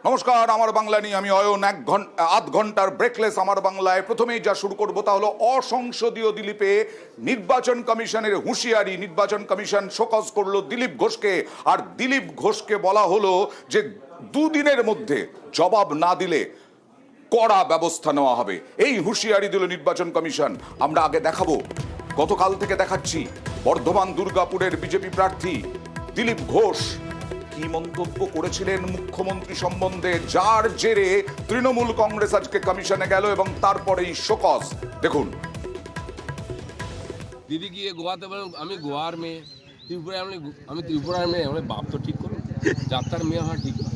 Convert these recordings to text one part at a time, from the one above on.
নমস্কার, আমার বাংলা নিয়ে আমি অয়ন। আধ ঘন্টার ব্রেকলেস আমার বাংলায় প্রথমেই যা শুরু করবো তা হলো অসংসদীয় দিলীপে নির্বাচন কমিশনের হুঁশিয়ারি। নির্বাচন কমিশন শোকজ করলো দিলীপ ঘোষকে, আর দিলীপ ঘোষকে বলা হলো যে দুদিনের মধ্যে জবাব না দিলে কড়া ব্যবস্থা নেওয়া হবে। এই হুঁশিয়ারি দিল নির্বাচন কমিশন। আমরা আগে দেখাবো, গতকাল থেকে দেখাচ্ছি বর্ধমান দুর্গাপুরের বিজেপি প্রার্থী দিলীপ ঘোষ কি মন্তব্য করেছিলেন মুখ্যমন্ত্রী সম্বন্ধে, যার জেরে তৃণমূল কংগ্রেস আজকে কমিশনে গেল এবং তারপরেই শোকজ। দেখুন। দিদি গিয়ে গোয়াতে বলেন আমি গোয়ার মেয়ে, ত্রিপুরায় আমি ত্রিপুরার মেয়ে, আমার বাপ তো ঠিক করুন, যাত্রার মেয়ে হওয়া ঠিক না।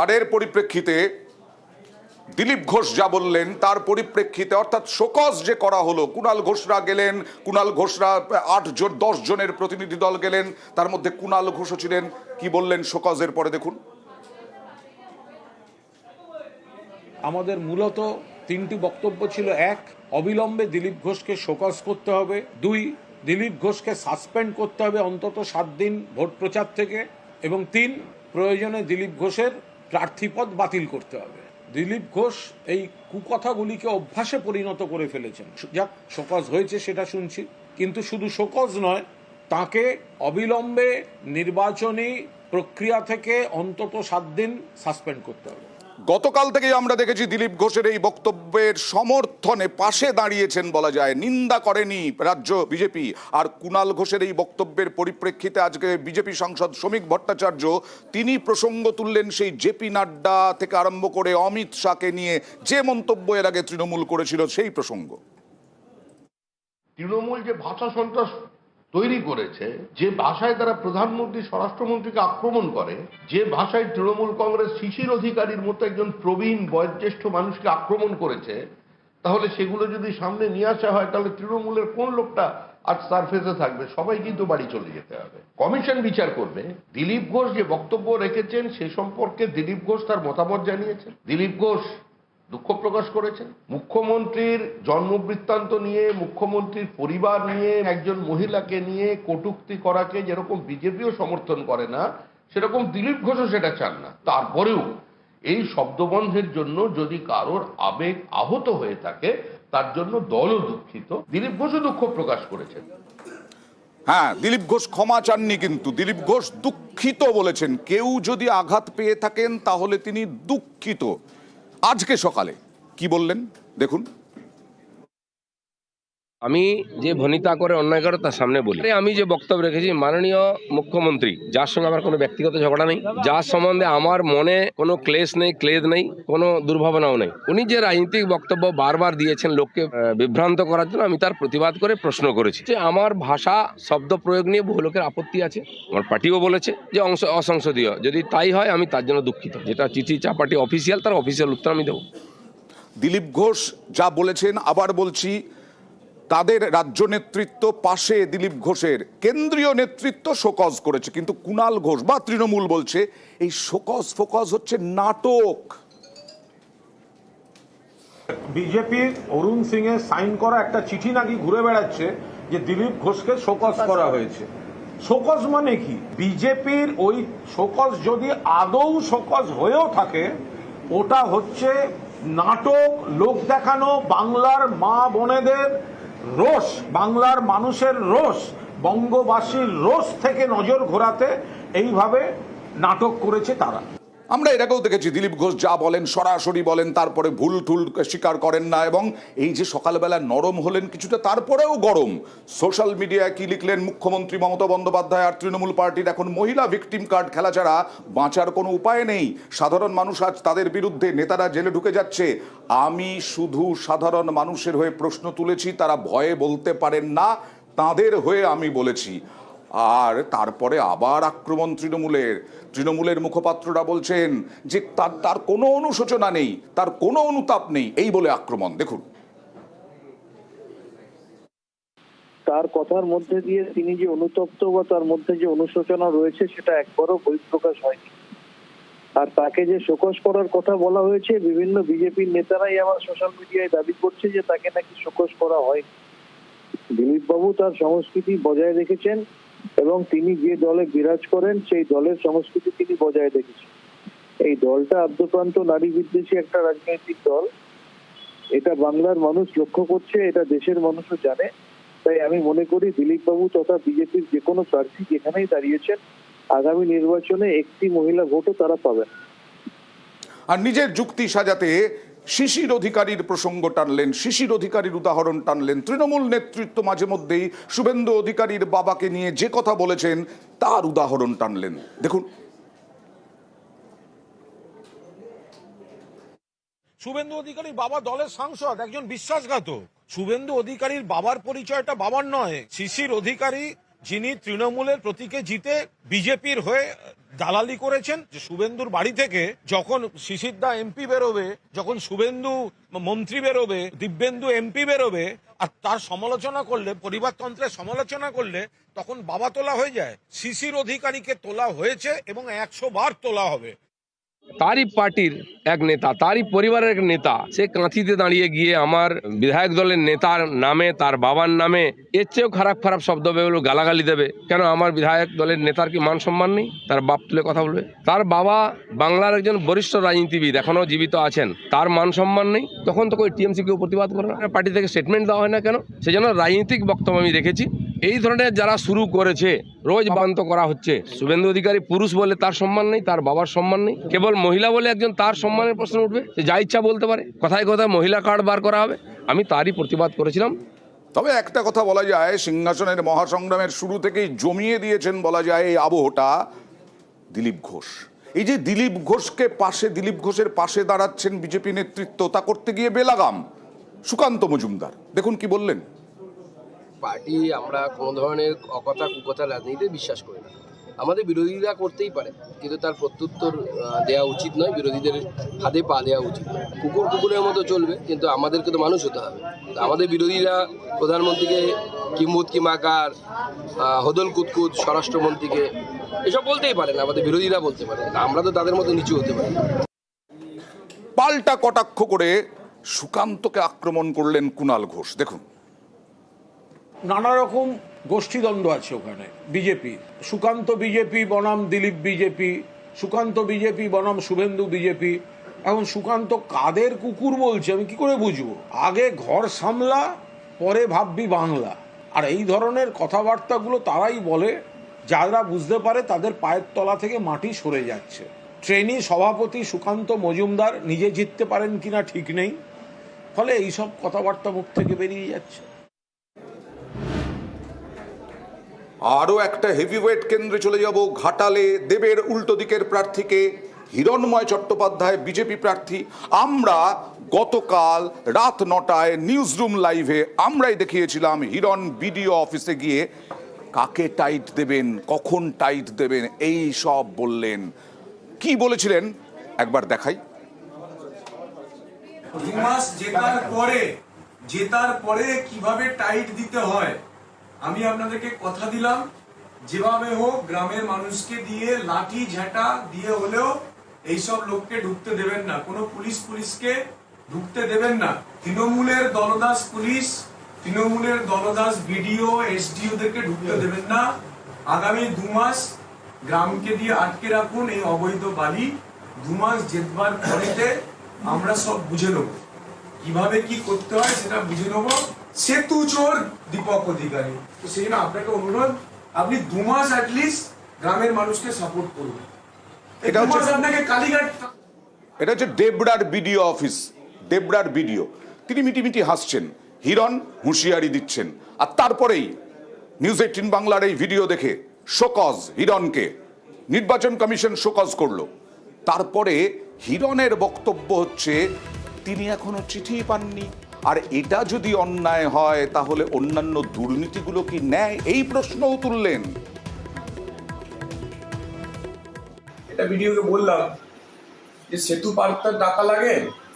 আর এর পরিপ্রেক্ষিতে দিলীপ ঘোষ যা বললেন তার পরিপ্রেক্ষিতে, অর্থাৎ শোকজ যে করা হলো, কুণাল ঘোষরা গেলেন, কুণাল ঘোষরা 8-10 জনের প্রতিনিধি দল গেলেন, তার মধ্যে কুণাল ঘোষও ছিলেন। কি বললেন শোকজের পরে দেখুন। আমাদের মূলত তিনটি বক্তব্য ছিল: এক, অবিলম্বে দিলীপ ঘোষকে শোকজ করতে হবে; দুই, দিলীপ ঘোষকে সাসপেন্ড করতে হবে অন্তত 7 দিন ভোট প্রচার থেকে; এবং 3, প্রয়োজনে দিলীপ ঘোষের প্রার্থীপদ বাতিল করতে হবে। দিলীপ ঘোষ এই কুকথাগুলিকে অভ্যাসে পরিণত করে ফেলেছেন। যাক, শোকজ হয়েছে সেটা শুনছি, কিন্তু শুধু শোকজ নয়, তাকে অবিলম্বে নির্বাচনী প্রক্রিয়া থেকে অন্তত 7 দিন সাসপেন্ড করতে হবে। গতকাল থেকেই আমরা দেখেছি দিলীপ ঘোষের এই বক্তব্যের সমর্থনে পাশে দাঁড়িয়েছেন বলা যায়, নিন্দা করেনি রাজ্য বিজেপি। আর কুণাল ঘোষের এই বক্তব্যের পরিপ্রেক্ষিতে আজকে বিজেপি সাংসদ শ্রমিক ভট্টাচার্য তিনি প্রসঙ্গ তুললেন সেই জেপি নাড্ডা থেকে আরম্ভ করে অমিত শাহকে নিয়ে যে মন্তব্য এর আগে তৃণমূল করেছিল সেই প্রসঙ্গ। তৃণমূল যে ভাষা সন্ত্রাস তৈরি করেছে, যে ভাষায় তারা প্রধানমন্ত্রী স্বরাষ্ট্রমন্ত্রীকে আক্রমণ করে, যে ভাষায় তৃণমূল কংগ্রেস শিশির অধিকারীর মতো একজন প্রবীণ বয়োজ্যেষ্ঠ মানুষকে আক্রমণ করেছে, তাহলে সেগুলো যদি সামনে নিয়ে আসা হয় তাহলে তৃণমূলের কোন লোকটা আজ সারফেসে থাকবে? সবাই কিন্তু বাড়ি চলে যেতে হবে। কমিশন বিচার করবে। দিলীপ ঘোষ যে বক্তব্য রেখেছেন সে সম্পর্কে দিলীপ ঘোষ তার মতামত জানিয়েছেন। দিলীপ ঘোষ দুঃখ প্রকাশ করেছেন। মুখ্যমন্ত্রীর জন্মবৃত্তান্ত নিয়ে, মুখ্যমন্ত্রীর পরিবার নিয়ে, একজন মহিলাকে নিয়ে কটূক্তি করাকে যেরকম বিজেপিও সমর্থন করে না, সেরকম দিলীপ ঘোষও সেটা চান না। তারপরেও এই শব্দবন্ধের জন্য যদি কারোর আবেগ আহত হয়ে থাকে, তার জন্য দলও দুঃখিত, দিলীপ ঘোষও দুঃখ প্রকাশ করেছেন। হ্যাঁ, দিলীপ ঘোষ ক্ষমা চাননি, কিন্তু দিলীপ ঘোষ দুঃখিত বলেছেন। কেউ যদি আঘাত পেয়ে থাকেন তাহলে তিনি দুঃখিত। আজকে সকালে কি বললেন দেখুন। আমি যে ভনিতা করে অন্যায় করে তার সামনে বলি, আমি যে বক্তব্য রেখেছি, মাননীয় মুখ্যমন্ত্রী, যার সঙ্গে আমার কোনো ব্যক্তিগত ঝগড়া নেই, যার সম্বন্ধে আমার মনে কোনো ক্লেশ নেই, ক্লেদ নেই, কোনো দুর্ভাবনাও নেই, উনি যে রাজনৈতিক বক্তব্য বারবার দিয়েছেন লোককে বিভ্রান্ত করার জন্য, আমি তার প্রতিবাদ করে প্রশ্ন করেছি যে আমার ভাষা শব্দ প্রয়োগ নিয়ে বহু লোকের আপত্তি আছে। আমার পার্টিও বলেছে যে অসংসদীয়। যদি তাই হয় আমি তার জন্য দুঃখিত। যেটা চিঠি চাপাটি অফিসিয়াল, তার অফিসিয়াল উত্তর আমি দেবো। দিলীপ ঘোষ যা বলেছেন, আবার বলছি, তাদের রাজ্য নেতৃত্ব পাশে দিলীপ ঘোষের, কেন্দ্রীয় নেতৃত্ব শোকজ করেছে, কিন্তু কুণাল ঘোষ বা তৃণমূল বলছে এই শোকজ ফোকজ হচ্ছে নাটক। বিজেপির অরুণ সিং এর সাইন করা একটা চিঠি নাকি ঘুরে বেড়াচ্ছে যে দিলীপ ঘোষকে শোকজ করা হয়েছে। শোকজ মানে কি? বিজেপির ওই শোকজ যদি আদৌ শোকজ হয়েও থাকে, ওটা হচ্ছে নাটক, লোক দেখানো, বাংলার মা বোনেদের রোষ, বাংলার মানুষের রোষ, বঙ্গবাসীর রোষ থেকে নজর ঘোরাতে এইভাবে নাটক করেছে তারা। আমরা এর আগেও দেখেছি দিলীপ ঘোষ যা বলেন সরাসরি বলেন, তারপরে ভুল টুল স্বীকার করেন না। এবং এই যে সকালবেলা নরম হলেন কিছুটা, তারপরেও গরম। সোশ্যাল মিডিয়ায় কি লিখলেন মুখ্যমন্ত্রী মমতা বন্দ্যোপাধ্যায় আর তৃণমূল পার্টির, এখন মহিলা ভিকটিম কার্ড খেলা ছাড়া বাঁচার কোনো উপায় নেই। সাধারণ মানুষ আজ তাদের বিরুদ্ধে, নেতারা জেলে ঢুকে যাচ্ছে। আমি শুধু সাধারণ মানুষের হয়ে প্রশ্ন তুলেছি, তারা ভয়ে বলতে পারেন না, তাদের হয়ে আমি বলেছি। আর তারপরে আবার আক্রমণ তৃণমূলের মুখপাত্ররা বলছেন যে তার কোনো অনুশোচনা নেই, তার কোনো অনুতাপ নেই, এই বলে আক্রমণ। দেখুন। তার কথার মধ্যে দিয়ে তিনি যে অনুতপ্ত বা তার মধ্যে যে অনুশোচনা রয়েছে সেটা একবারও বহিঃপ্রকাশ হয়নি। আর তাকে যে শোকজ করার কথা বলা হয়েছে, বিভিন্ন বিজেপির নেতারাই আবার সোশ্যাল মিডিয়ায় দাবি করছে যে তাকে নাকি শোকজ করা হয়। দিলীপ বাবু তার সংস্কৃতি বজায় রেখেছেন, এবং তিনি যে দলে বিরাজ করেন সেই দলের সংস্কৃতি তিনি বজায় রেখেছেন। এই দলটা আদ্যপ্রান্ত নারী বিদ্বেষী একটা রাজনৈতিক দল, এটা বাংলার মানুষ লক্ষ্য করছে, এটা দেশের মানুষও জানে। তাই আমি মনে করি দিলীপ বাবু তথা বিজেপির যে কোনো প্রার্থী যেখানেই দাঁড়িয়েছেন আগামী নির্বাচনে একটি মহিলা ভোটও তারা পাবেন। আর নিজের যুক্তি সাজাতে শিশির অধিকারীর প্রসঙ্গ টানলেন, শিশির অধিকারীর উদাহরণ টানলেন। তৃণমূল নেতৃত্ব মাঝে মধ্যেই শুভেন্দু অধিকারীর বাবাকে নিয়ে যে কথা বলেছেন তার উদাহরণ টানলেন। দেখুন, শুভেন্দু অধিকারীর বাবা দলের সাংসদ, একজন বিশ্বাসঘাতক। শুভেন্দু অধিকারীর বাবার পরিচয়টা বাবার নয়। শিশির অধিকারী যিনি তৃণমূলের প্রতীকে জিতে বিজেপির হয়ে দালালি করেছেন, যে শুভেন্দুর বাড়ি থেকে যখন শিশিরদা এমপি বেরোবে, যখন শুভেন্দু মন্ত্রী বেরোবে, দিব্যেন্দু এমপি বেরোবে, আর তার সমালোচনা করলে, পরিবারতন্ত্রের সমালোচনা করলে তখন বাবা তোলা হয়ে যায়। শিশির অধিকারীকে তোলা হয়েছে এবং 100 বার তোলা হবে। তারই পার্টির এক নেতা, তারই পরিবারের এক নেতা, সে কাঁথিতে দাঁড়িয়ে গিয়ে আমার বিধায়ক দলের নেতার নামে, তার বাবার নামে এর চেয়েও খারাপ খারাপ শব্দ বেরোলো, গালাগালি দেবে। কেন আমার বিধায়ক দলের নেতার কি মান সম্মান নেই? তার বাপ তুলে কথা বলবে? তার বাবা বাংলার একজন বরিষ্ঠ রাজনীতিবিদ, এখনো জীবিত আছেন, তার মান সম্মান নেই? তখন তো ওই টিএমসি কেউ প্রতিবাদ করে না, পার্টি থেকে স্টেটমেন্ট দেওয়া হয় না কেন? সেজন্য রাজনৈতিক বক্তব্য আমি দেখেছি এই ধরনের যারা শুরু করেছে, রোজ বান্ত করা হচ্ছে। শুভেন্দু অধিকারী পুরুষ বলে তার সম্মান নেই, তার বাবার সম্মান নেই, কেবল মহিলা বলে একজন তার সম্মানের প্রশ্ন উঠবে, সে যা ইচ্ছা বলতে পারে, কথায় কথায় মহিলা কার্ড বার করা হবে। আমি তারই প্রতিবাদ করেছিলাম। তবে একটা কথা বলা যায়, সিংহাসনের মহাসংগ্রামের শুরু থেকেই জমিয়ে দিয়েছেন বলা যায় এই আবহটা দিলীপ ঘোষ। এই যে দিলীপ ঘোষকে পাশে, দিলীপ ঘোষের পাশে দাঁড়াচ্ছেন বিজেপি নেতৃত্ব, তা করতে গিয়ে বেলাগাম সুকান্ত মজুমদার। দেখুন কি বললেন। পার্টি আমরা কোনো ধরনের অকথা কুকথা রাজনীতিতে বিশ্বাস করি না। আমাদের বিরোধীরা করতেই পারে, কিন্তু তার প্রত্যুত্তর দেওয়া উচিত নয়, বিরোধীদের হাতে পা দেওয়া উচিত নয়। কুকুর কুকুরের মতো চলবে, কিন্তু আমাদেরকে তো মানুষ হতে হবে। আমাদের বিরোধীরা প্রধানমন্ত্রীকে কিম্বুত কিমাকার, হদল কুতকুত, স্বরাষ্ট্রমন্ত্রীকে এসব বলতেই পারে না, আমাদের বিরোধীরা বলতে পারে, আমরা তো তাদের মতো নিচু হতে পারি না। পাল্টা কটাক্ষ করে সুকান্তকে আক্রমণ করলেন কুণাল ঘোষ। দেখুন, নানা রকম গোষ্ঠীদ্বন্দ্ব আছে ওখানে। বিজেপি, সুকান্ত বিজেপি বনাম দিলীপ বিজেপি, সুকান্ত বিজেপি বনাম শুভেন্দু বিজেপি। এখন সুকান্ত কাদের কুকুর বলছে আমি কি করে বুঝবো? আগে ঘর সামলা, পরে ভাববি বাংলা। আর এই ধরনের কথাবার্তাগুলো তারাই বলে যারা বুঝতে পারে তাদের পায়ের তলা থেকে মাটি সরে যাচ্ছে। ট্রেনি সভাপতি সুকান্ত মজুমদার নিজে জিততে পারেন কিনা ঠিক নেই, ফলে এইসব কথাবার্তা মুখ থেকে বেরিয়ে যাচ্ছে। আরও একটা হেভিওয়েট কেন্দ্রে চলে যাব, ঘাটালে দেবের উল্টো দিকের প্রার্থীকে হিরণময় চট্টোপাধ্যায় বিজেপি প্রার্থী। আমরা গতকাল রাত 9টায় নিউজ রুম লাইভে আমরাই দেখিয়েছিলাম হিরণ বিডিও অফিসে গিয়ে কাকে টাইট দেবেন, কখন টাইট দেবেন, এই সব বললেন। কি বলেছিলেন একবার দেখাই। 2 মাস জেতার পরে কিভাবে টাইট দিতে হয় আমি আপনাদেরকে কথা দিলাম। যেভাবে হোক গ্রামের মানুষকে দিয়ে লাঠি ঝাঁটা দিয়ে হলেও এইসব লোককে ঢুকতে দেবেন না, কোনো পুলিশকে ঢুকতে দেবেন না। তৃণমূলের দলদাস পুলিশ, তৃণমূলের দলদাস বিডিও, এসডিও দেরকে ঢুকতে দেবেন না। আগামী 2 মাস গ্রামকে দিয়ে আটকে রাখুন এই অবৈধ বালি। 2 মাস জেতবার পরেতে আমরা সব বুঝে নেব, কিভাবে কি করতে হয় সেটা বুঝে নেব। সেতু চোর দীপক অধিকারী, তো সেই জন্য আপনাকে অনুরোধ, আপনি 2 মাস অ্যাটলিস্ট গ্রামের মানুষকে সাপোর্ট করুন। এটা হচ্ছে আপনাকে কালীঘাট, এটা হচ্ছে দেবড়ার বিডিও অফিস, দেবড়ার বিডিও। তিনি মিটিমিটি হাসছেন, হিরণ হুঁশিয়ারি দিচ্ছেন। আর তারপরেই নিউজ 18 বাংলার এই ভিডিও দেখে শোকজ হিরণকে, নির্বাচন কমিশন শোকজ করলো। তারপরে হিরণের বক্তব্য হচ্ছে তিনি এখনো চিঠি পাননি, আর এটা যদি অন্যায় হয় তাহলে অন্যান্য দুর্নীতিগুলো কি ন্যায়, এই প্রশ্নও তুললেন। এটা ভিডিওকে বললাম যে সেতু পার্কটার টাকা লাগে,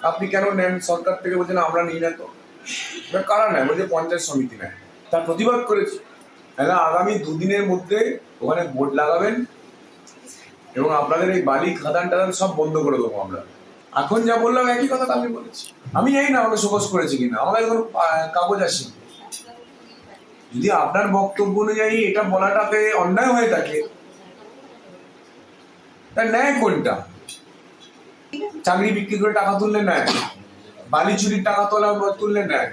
আপনি কেন নেন সরকার থেকে? বলছেন আমরা নিই না। তো কারা নেয়? বলছে পঞ্চায়েত সমিতি নেয়। তার প্রতিবাদ করেছি। আগামী 2 দিনের মধ্যে ওখানে বোর্ড লাগাবেন এবং আপনাদের এই বালি খাদান টাদান সব বন্ধ করে দেবো আমরা। এখন যা বললাম একই কথা আমি বলেছি। আমি জানি না আমাকে শোকজ করেছে কিনা, আমাদের কোনো কাগজ আসেনি। যদি আপনার বক্তব্য অনুযায়ী এটা বলাটাতে অন্যায় হয়ে থাকে, তার ন্যায় কোনটা? চাকরি বিক্রি করে টাকা তুললে ন্যায়, বালি চুরির টাকা তুললে ন্যায়,